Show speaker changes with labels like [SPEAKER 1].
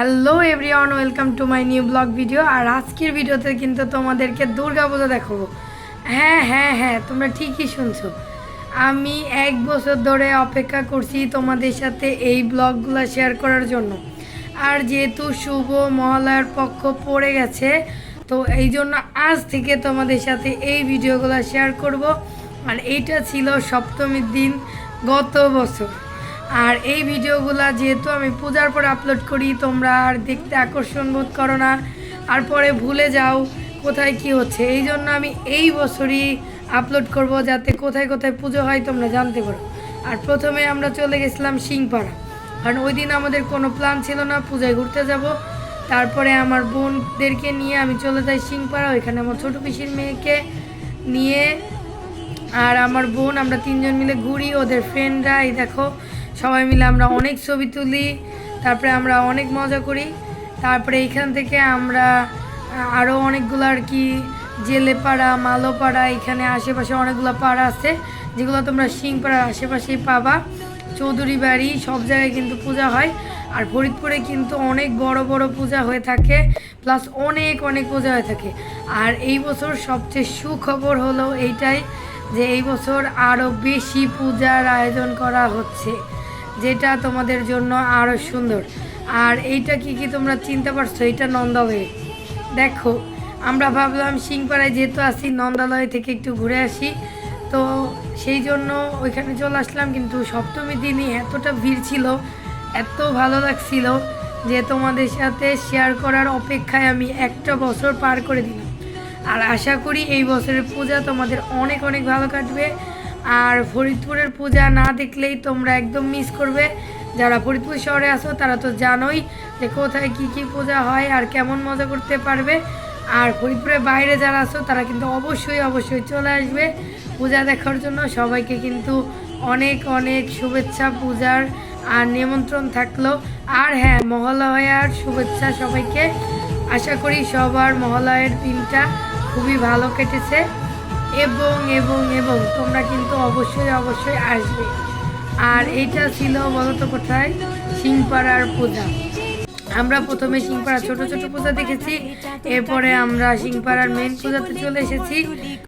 [SPEAKER 1] Hello everyone, welcome to my new blog video. আর আজকের ভিডিওতে কিন্তু তোমাদেরকে দুর্গাপূজা দেখাবো। হ্যাঁ হ্যাঁ হ্যাঁ, তোমরা ঠিকই শুনছো। আমি 1 বছর ধরে অপেক্ষা করছি তোমাদের সাথে এই ব্লগগুলো শেয়ার করার জন্য। আর যেহেতু শুভ মহালয়ার পক্ষ পড়ে গেছে, তো এই জন্য আজ থেকে তোমাদের সাথে এই ভিডিওগুলো শেয়ার করব। আর এইটা ছিল সপ্তমীর দিন গত বছর। আর এই ভিডিওগুলো যেহেতু আমি পূজার পর আপলোড করি, তোমরা আর দেখতে আকর্ষণ বোধ করো না, আর পরে ভুলে যাও কোথায় কি হচ্ছে। এই জন্য আমি এই বছরই আপলোড করব, যাতে কোথায় কোথায় পুজো হয় তোমরা জানতে পারো। আর প্রথমে আমরা চলে গেছিলাম সিংপাড়া, কারণ ওই দিন আমাদের কোনো প্ল্যান ছিল না পূজায় ঘুরতে যাব। তারপরে আমার বোনদেরকে নিয়ে আমি চলে যাই সিংপাড়া, ওইখানে আমার ছোটো পিসির মেয়েকে নিয়ে আর আমার বোন, আমরা 3জন মিলে ঘুরি। ওদের ফ্রেন্ডরা, এই দেখো সবাই মিলে আমরা অনেক ছবি তুলি, তারপরে আমরা অনেক মজা করি। তারপরে এইখান থেকে আমরা আরও অনেকগুলো আর কি জেলেপাড়া, মালোপাড়া, এখানে আশেপাশে অনেকগুলো পাড়া আছে যেগুলো তোমরা সিংপাড়ার আশেপাশেই পাবা। চৌধুরী বাড়ি, সব জায়গায় কিন্তু পূজা হয়। আর ফরিদপুরে কিন্তু অনেক বড় বড় পূজা হয়ে থাকে, প্লাস অনেক অনেক পূজা হয়ে থাকে। আর এই বছর সবচেয়ে সুখবর হলো এইটাই যে এই বছর আরও বেশি পূজার আয়োজন করা হচ্ছে, যেটা তোমাদের জন্য আরও সুন্দর। আর এইটা কি কি তোমরা চিনতে পারছো? এটা নন্দালয়ে। দেখো, আমরা ভাবলাম সিংপাড়ায় যেহেতু আসি, নন্দালয় থেকে একটু ঘুরে আসি, তো সেই জন্য ওইখানে চলে আসলাম। কিন্তু সপ্তমীর দিনই এতটা ভিড় ছিল, এত ভালো লাগছিল যে তোমাদের সাথে শেয়ার করার অপেক্ষায় আমি একটা বছর পার করে দিলাম। আর আশা করি এই বছরের পূজা তোমাদের অনেক অনেক ভালো কাটবে। আর ফরিদপুরের পূজা না দেখলেই তোমরা একদম মিস করবে। যারা ফরিদপুর শহরে আসো তারা তো জানোই যে কোথায় কি কি পূজা হয় আর কেমন মজা করতে পারবে। আর ফরিদপুরের বাইরে যারা আসো তারা কিন্তু অবশ্যই অবশ্যই চলে আসবে পূজা দেখার জন্য। সবাইকে কিন্তু অনেক অনেক শুভেচ্ছা পূজার, আর নিমন্ত্রণ থাকলো। আর হ্যাঁ, মহালয়ার শুভেচ্ছা সবাইকে। আশা করি সবার মহালয়ের দিনটা খুবই ভালো কেটেছে, এবং এবং এবং তোমরা কিন্তু অবশ্যই অবশ্যই আসবে। আর এইটা ছিল বলতো কোথায়? সিংপাড়ার পূজা। আমরা প্রথমে সিংপাড়া ছোট ছোট পূজা দেখেছি, এরপরে আমরা সিংপাড়ার মেন পূজাতে চলে এসেছি।